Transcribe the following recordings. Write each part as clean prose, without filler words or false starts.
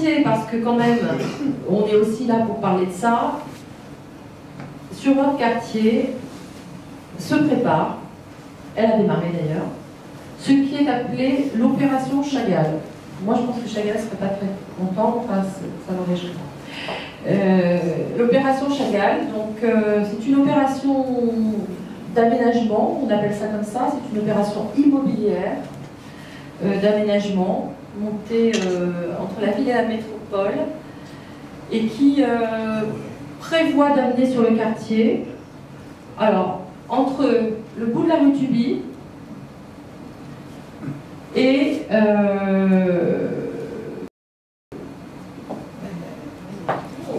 préciser, parce que quand même, on est aussi là pour parler de ça, sur votre quartier se prépare, elle a démarré d'ailleurs, ce qui est appelé l'opération Chagall. Moi je pense que Chagall ne serait pas très content, enfin ça m'aurait choqué. L'opération Chagall, donc c'est une opération d'aménagement, on appelle ça comme ça, c'est une opération immobilière d'aménagement montée entre la ville et la métropole et qui prévoit d'amener sur le quartier, alors entre le bout de la rue Tuby et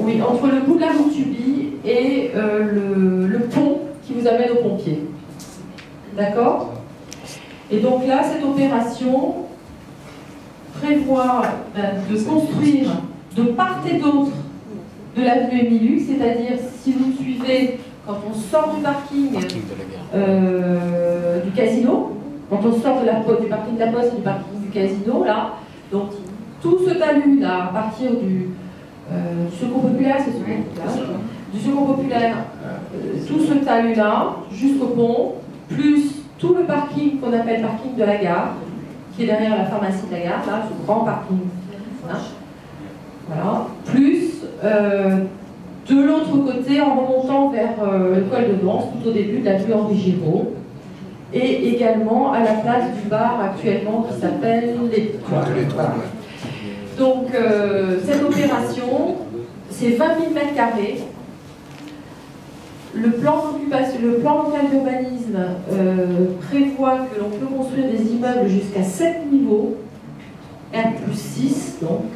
oui, entre le bout de la rue Tuby et le pont qui vous amène aux pompiers. D'accord? Et donc là, cette opération prévoit de construire de part et d'autre de l'avenue Émile, c'est-à-dire si vous suivez quand on sort du parking du casino, quand on sort du parking de la Poste et du parking du casino, là, donc tout ce talus là, à partir du Secours Populaire, c'est du Secours Populaire, tout ce talus là, jusqu'au pont, plus tout le parking qu'on appelle parking de la gare, qui est derrière la pharmacie de la gare, là, ce grand parking. Hein, voilà. Plus de l'autre côté, en remontant vers l'école de danse, tout au début de la rue Henri Giraud, et également à la place du bar actuellement qui s'appelle l'Étoile. Donc, cette opération, c'est 20 000 m². Le plan local d'urbanisme prévoit que l'on peut construire des immeubles jusqu'à 7 niveaux, R+6 donc,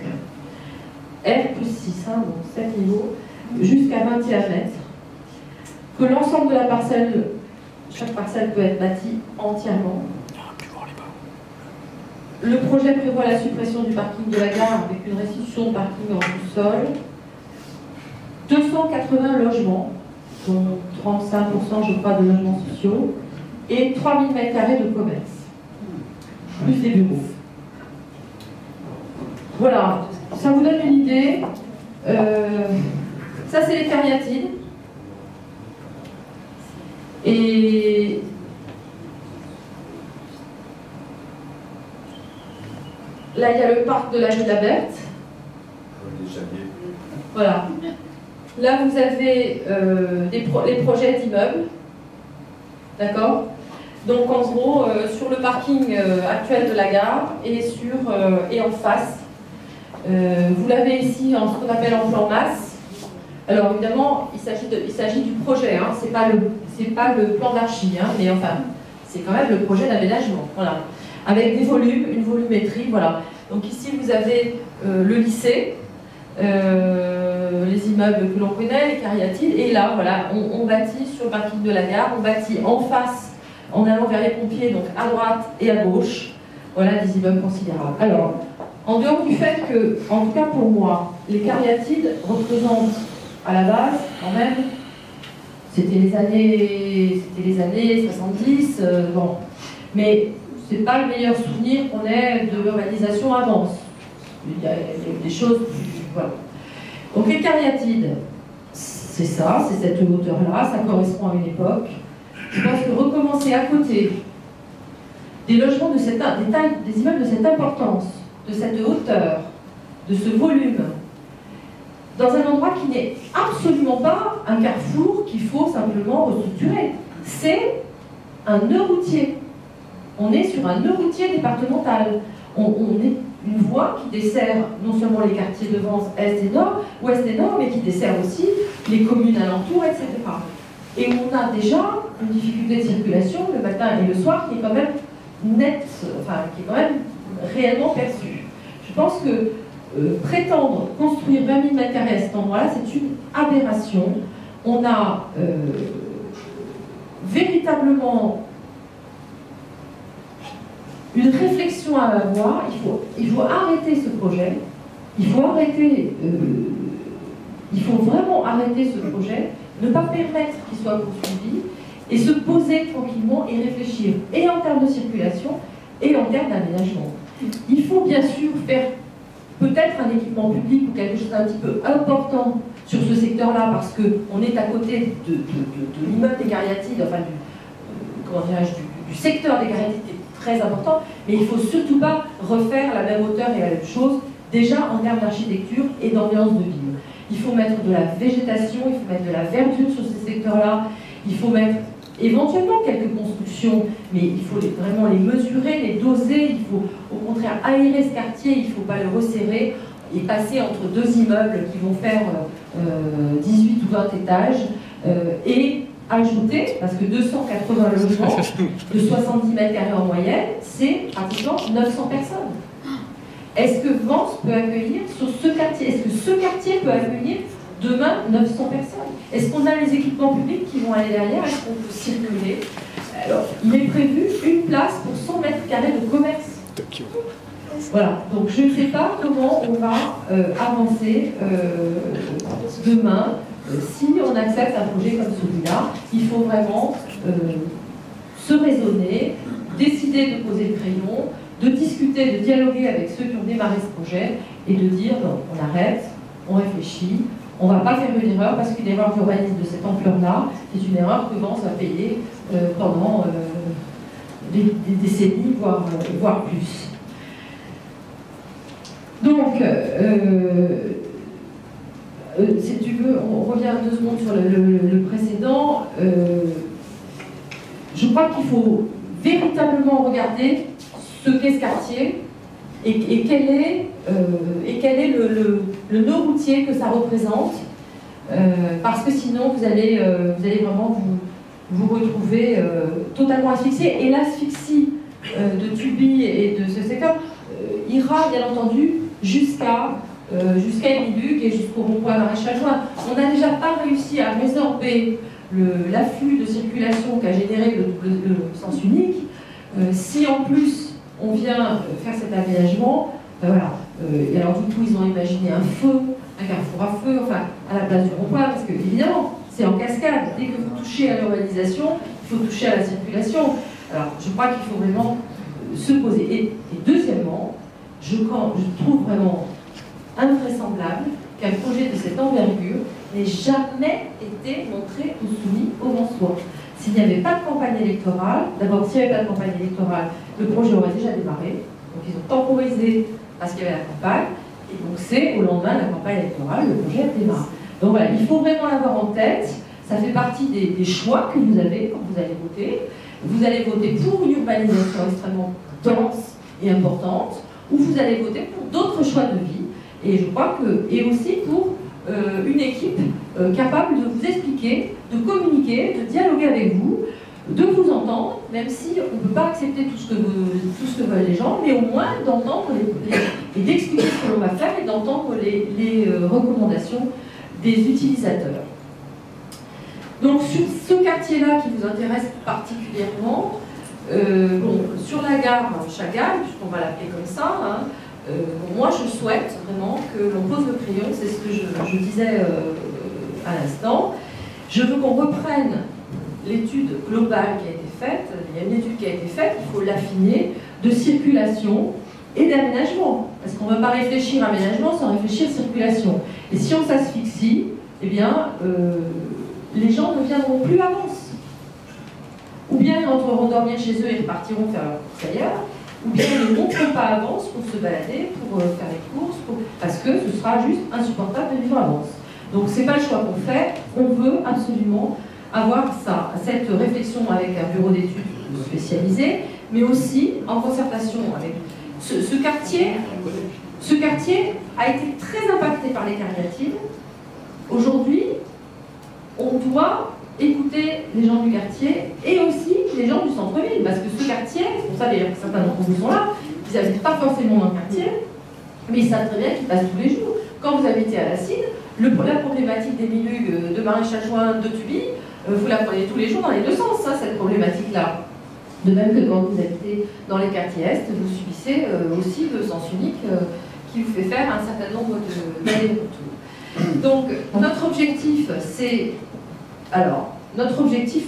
R+6, hein, donc 7 niveaux, jusqu'à 21 mètres, que l'ensemble de la parcelle, chaque parcelle peut être bâtie entièrement. Le projet prévoit la suppression du parking de la gare avec une restitution de parking en sous-sol, 280 logements, dont 35% je crois de logements sociaux, et 3000 m² de commerce, plus des bureaux. Voilà, ça vous donne une idée. Ça c'est les cariatides. Et là il y a le parc de la rue de la Berthe. Voilà. Là, vous avez les projets d'immeubles, d'accord? Donc, en gros, sur le parking actuel de la gare et en face, vous l'avez ici en ce qu'on appelle en plan masse. Alors, évidemment, il s'agit du projet, hein, c'est pas le plan d'archi, hein, mais enfin, c'est quand même le projet d'aménagement, voilà. Avec des volumes, une volumétrie, voilà. Donc, ici, vous avez le lycée. Les immeubles que l'on connaît, les cariatides, et là, voilà, on bâtit sur le parking de la gare, on bâtit en face, en allant vers les pompiers, donc à droite et à gauche, voilà des immeubles considérables. Alors, en dehors du fait que, en tout cas pour moi, les cariatides représentent à la base, quand même, c'était les années 70, bon, mais c'est pas le meilleur souvenir qu'on ait de l'urbanisation avant. Il y a des choses plus... Voilà. Donc les cariatides, c'est ça, c'est cette hauteur-là, ça correspond à une époque. Je pense que recommencer à côté des logements de des immeubles de cette importance, de cette hauteur, de ce volume, dans un endroit qui n'est absolument pas un carrefour qu'il faut simplement restructurer. C'est un nœud routier. On est sur un nœud routier départemental. On est une voie qui dessert non seulement les quartiers de Vence, ouest et nord, mais qui dessert aussi les communes alentours, etc. Et on a déjà une difficulté de circulation le matin et le soir qui est quand même nette, enfin qui est quand même réellement perçue. Je pense que prétendre construire 20 000 m² à cet endroit-là, c'est une aberration. On a véritablement une réflexion à avoir. Il faut arrêter ce projet. Il faut vraiment arrêter ce projet, ne pas permettre qu'il soit poursuivi et se poser tranquillement et réfléchir, et en termes de circulation et en termes d'aménagement. Il faut bien sûr faire peut-être un équipement public ou quelque chose d'un petit peu important sur ce secteur-là, parce qu'on est à côté de l'immeuble des Cariatides, enfin du secteur des Cariatides qui est très important, mais il ne faut surtout pas refaire à la même hauteur et la même chose, déjà en termes d'architecture et d'ambiance de ville. Il faut mettre de la végétation, il faut mettre de la verdure sur ces secteurs-là, il faut mettre éventuellement quelques constructions, mais il faut vraiment les mesurer, les doser, il faut au contraire aérer ce quartier, il ne faut pas le resserrer et passer entre deux immeubles qui vont faire 18 ou 20 étages et ajouter, parce que 280 logements de 70 mètres carrés en moyenne, c'est pratiquement 900 personnes. Est-ce que Vence peut accueillir sur ce quartier, est-ce que ce quartier peut accueillir demain 900 personnes? Est-ce qu'on a les équipements publics qui vont aller derrière? Est-ce qu'on peut circuler? Alors, il est prévu une place pour 100 mètres carrés de commerce. Voilà, donc je ne sais pas comment on va avancer demain si on accepte un projet comme celui-là. Il faut vraiment se raisonner, décider de poser le crayon, de discuter, de dialoguer avec ceux qui ont démarré ce projet et de dire non, on arrête, on réfléchit, on ne va pas faire une erreur parce qu'une erreur d'urbanisme de cette ampleur-là, c'est une erreur que Vence va payer pendant des décennies, voire plus. Donc, si tu veux, on revient 2 secondes sur le précédent. Je crois qu'il faut véritablement regarder ce qu'est ce quartier et quel est le nœud routier que ça représente, parce que sinon vous allez vraiment vous retrouver totalement asphyxié. Et l'asphyxie de Tubi et de ce secteur ira bien entendu jusqu'à Émile-Hugues et jusqu'au rond-point Maréchal Juin. On n'a déjà pas réussi à résorber l'afflux de circulation qu'a généré le sens unique. Si en plus on vient faire cet aménagement, voilà. Et alors du coup ils ont imaginé un carrefour à feu, enfin à la place du rond-point, parce que évidemment c'est en cascade. Dès que vous touchez à l'urbanisation, il faut toucher à la circulation. Alors je crois qu'il faut vraiment se poser. Et deuxièmement, je trouve vraiment invraisemblable qu'un projet de cette envergure n'ait jamais été montré ou soumis aux Vensois. S'il n'y avait pas de campagne électorale, d'abord s'il n'y avait pas de campagne électorale, le projet aurait déjà démarré, donc ils ont temporisé parce qu'il y avait la campagne, et donc c'est au lendemain de la campagne électorale, le projet démarre. Donc voilà, il faut vraiment l'avoir en tête, ça fait partie des choix que vous avez quand vous allez voter. Vous allez voter pour une urbanisation extrêmement dense et importante, ou vous allez voter pour d'autres choix de vie, et je crois que, et aussi pour une équipe capable de vous expliquer, de communiquer, de dialoguer avec vous, de vous entendre, même si on ne peut pas accepter tout ce que veulent les gens, mais au moins d'entendre et d'expliquer ce que l'on va faire et d'entendre les recommandations des utilisateurs. Donc sur ce quartier-là qui vous intéresse particulièrement, sur la gare Chagall, puisqu'on va l'appeler comme ça, hein, moi je souhaite vraiment que l'on pose le crayon, c'est ce que je disais à l'instant. Je veux qu'on reprenne l'étude globale qui a été faite, il y a une étude qui a été faite, il faut l'affiner, de circulation et d'aménagement. Parce qu'on ne va pas réfléchir à aménagement sans réfléchir circulation. Et si on s'asphyxie, eh bien, les gens ne viendront plus à Vence. Ou bien ils rentreront dormir chez eux et repartiront faire leur course ailleurs, ou bien ils ne monteront pas à Vence pour se balader, pour faire les courses, parce que ce sera juste insupportable de vivre à Vence. Donc c'est pas le choix qu'on fait, on veut absolument avoir ça, cette réflexion avec un bureau d'études spécialisé, mais aussi en concertation avec ce quartier. Ce quartier a été très impacté par les cariatides. Aujourd'hui, on doit écouter les gens du quartier et aussi les gens du centre-ville, parce que ce quartier, c'est pour ça d'ailleurs que certains d'entre vous sont là, ils n'habitent pas forcément dans le quartier, mais ils savent très bien qu'ils passent tous les jours. Quand vous habitez à la Cide, la problématique des milieux de Maréchal Juin, de Tubi, vous la prenez tous les jours dans les deux sens, ça, cette problématique-là. De même que quand vous habitez dans les quartiers Est, vous subissez aussi le sens unique qui vous fait faire un certain nombre d'allers-retours. Donc, notre objectif, c'est... Alors, notre objectif,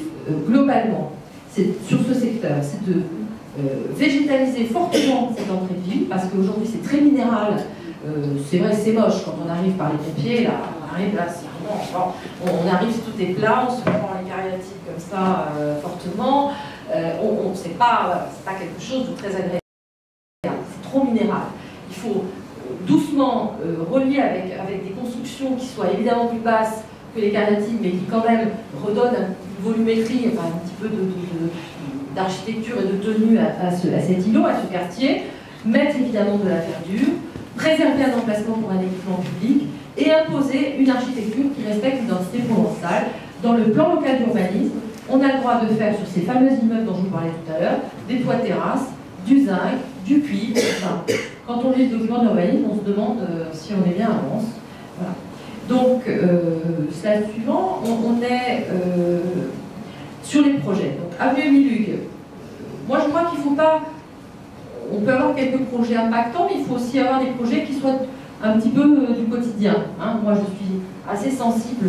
globalement, c'est sur ce secteur, c'est de végétaliser fortement cette entrée de ville, parce qu'aujourd'hui, c'est très minéral c'est vrai, c'est moche quand on arrive par les pompiers, là, on arrive là, c'est vraiment, on arrive, tout est plat, on se prend les cariatides comme ça fortement, c'est pas quelque chose de très agréable, c'est trop minéral. Il faut doucement relier avec des constructions qui soient évidemment plus basses que les cariatides, mais qui quand même redonnent une volumétrie, enfin, un petit peu d'architecture et de tenue à cet îlot, à ce quartier, mettre évidemment de la verdure, préserver un emplacement pour un équipement public et imposer une architecture qui respecte l'identité provençale. Dans le plan local d'urbanisme, on a le droit de faire sur ces fameux immeubles dont je vous parlais tout à l'heure, des toits terrasses, du zinc, du cuivre. Enfin, quand on lit le document d'urbanisme, on se demande si on est bien à Vence. Voilà. Donc, slide suivant, on est sur les projets. Donc, avenue Émile Hugues. Moi, je crois qu'il ne faut pas... On peut avoir quelques projets impactants, mais il faut aussi avoir des projets qui soient un petit peu du quotidien. Hein. Moi, je suis assez sensible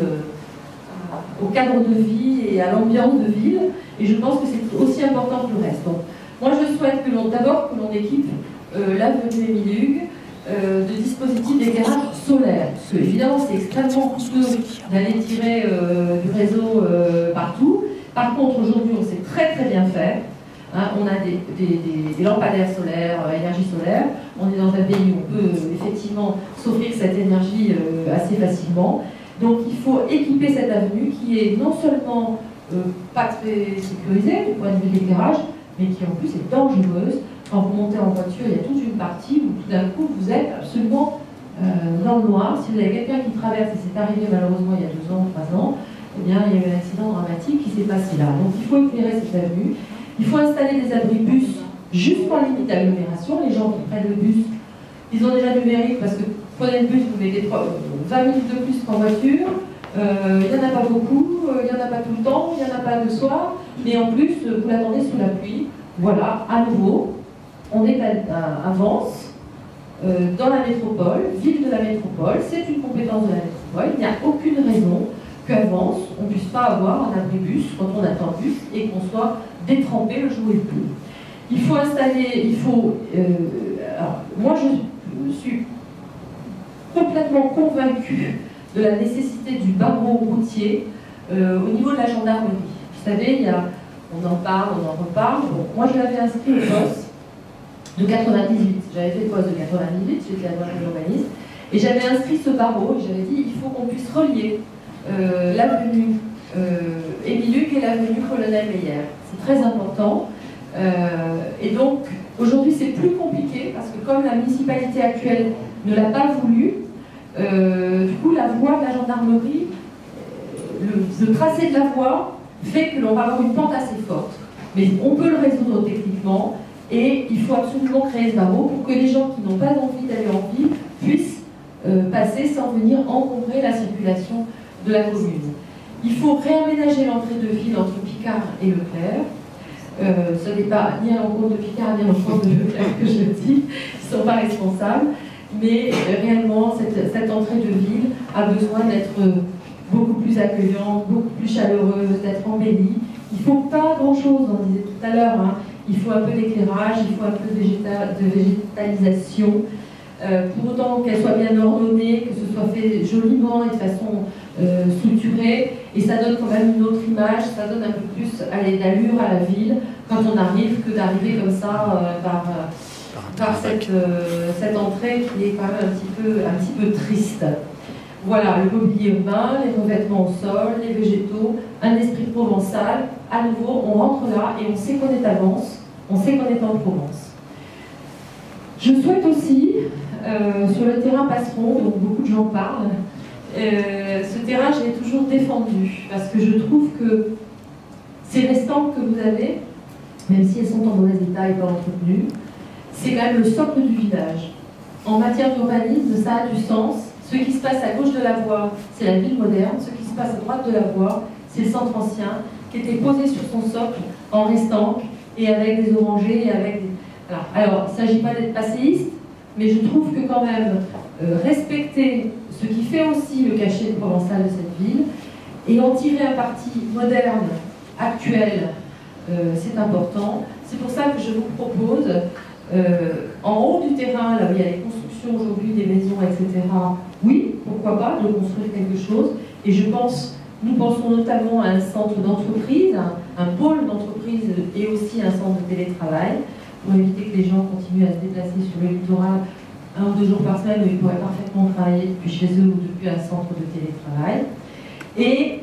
au cadre de vie et à l'ambiance de ville, et je pense que c'est aussi important que le reste. Donc, moi, je souhaite d'abord que l'on équipe l'avenue Émile Hugues de dispositifs d'éclairage solaire, parce que évidemment, c'est extrêmement coûteux d'aller tirer du réseau partout. Par contre, aujourd'hui, on sait très très bien faire. Hein, on a des lampadaires solaires, énergie solaire. On est dans un pays où on peut effectivement s'offrir cette énergie assez facilement. Donc il faut équiper cette avenue qui est non seulement pas très sécurisée du point de vue de l'éclairage, mais qui en plus est dangereuse. Quand vous montez en voiture, il y a toute une partie où tout d'un coup vous êtes absolument dans le noir. Si vous avez quelqu'un qui traverse, et c'est arrivé malheureusement il y a 2 ans, 3 ans, eh bien il y a eu un accident dramatique qui s'est passé là. Donc il faut éclairer cette avenue. Il faut installer des abris bus juste en limite d'agglomération. Les gens qui prennent le bus, ils ont déjà du mérite parce que prenez le bus, vous mettez 20 minutes de plus qu'en voiture. Il n'y en a pas beaucoup, il n'y en a pas tout le temps, il n'y en a pas le soir, mais en plus, vous l'attendez sous la pluie. Voilà, à nouveau, on est à Vence, dans la métropole, ville de la métropole, c'est une compétence de la métropole. Il n'y a aucune raison qu'à Vence, on ne puisse pas avoir un abribus quand on attend le bus et qu'on soit détrempé le jour où il pleut. Il faut installer, alors, moi je suis complètement convaincue de la nécessité du barreau routier au niveau de la gendarmerie. Vous savez, on en parle, on en reparle. Bon, moi je l'avais inscrit au poste de 98. J'avais fait le poste de 98, j'étais à droite de l'urbanisme, et j'avais inscrit ce barreau et j'avais dit il faut qu'on puisse relier l'avenue Émile Hugues et l'avenue Colonel Meyer. C'est très important. Et donc, aujourd'hui, c'est plus compliqué parce que comme la municipalité actuelle ne l'a pas voulu, du coup, la voie de la gendarmerie, le tracé de la voie fait que l'on va avoir une pente assez forte. Mais on peut le résoudre techniquement et il faut absolument créer ce barreau pour que les gens qui n'ont pas envie d'aller en ville puissent passer sans venir encombrer la circulation de la commune. Il faut réaménager l'entrée de ville entre Picard et Leclerc. Ce n'est pas ni à l'encontre de Picard ni à l'encontre de Leclerc que je le dis, ils ne sont pas responsables, mais réellement cette entrée de ville a besoin d'être beaucoup plus accueillante, beaucoup plus chaleureuse, d'être embellie. Il ne faut pas grand-chose, on disait tout à l'heure, hein. Il faut un peu d'éclairage, il faut un peu de végétalisation, pour autant qu'elle soit bien ordonnée, que ce soit fait joliment et de façon structurée, et ça donne quand même une autre image, ça donne un peu plus d'allure à la ville quand on arrive que d'arriver comme ça par cette entrée qui est quand même un petit peu triste. Voilà, le mobilier urbain, les revêtements au sol, les végétaux, un esprit provençal. À nouveau, on rentre là et on sait qu'on est à Vence, on sait qu'on est en Provence. Je souhaite aussi, sur le terrain Passeron, dont beaucoup de gens parlent, ce terrain, je l'ai toujours défendu, parce que je trouve que ces restantes que vous avez, même si elles sont en mauvais état et pas entretenues, c'est quand même le socle du village. En matière d'urbanisme, ça a du sens. Ce qui se passe à gauche de la voie, c'est la ville moderne. Ce qui se passe à droite de la voie, c'est le centre ancien, qui était posé sur son socle en restanque et avec des orangers et avec des... Voilà. Alors, il ne s'agit pas d'être passéiste, mais je trouve que quand même, respecter ce qui fait aussi le cachet provençal de cette ville et en tirer un parti moderne, actuel, c'est important. C'est pour ça que je vous propose, en haut du terrain, là où il y a les constructions construction aujourd'hui des maisons, etc., oui, pourquoi pas, de construire quelque chose. Et nous pensons notamment à un centre d'entreprise, un pôle d'entreprise et aussi un centre de télétravail, pour éviter que les gens continuent à se déplacer sur le littoral 1 ou 2 jours par semaine, où ils pourraient parfaitement travailler depuis chez eux ou depuis un centre de télétravail. Et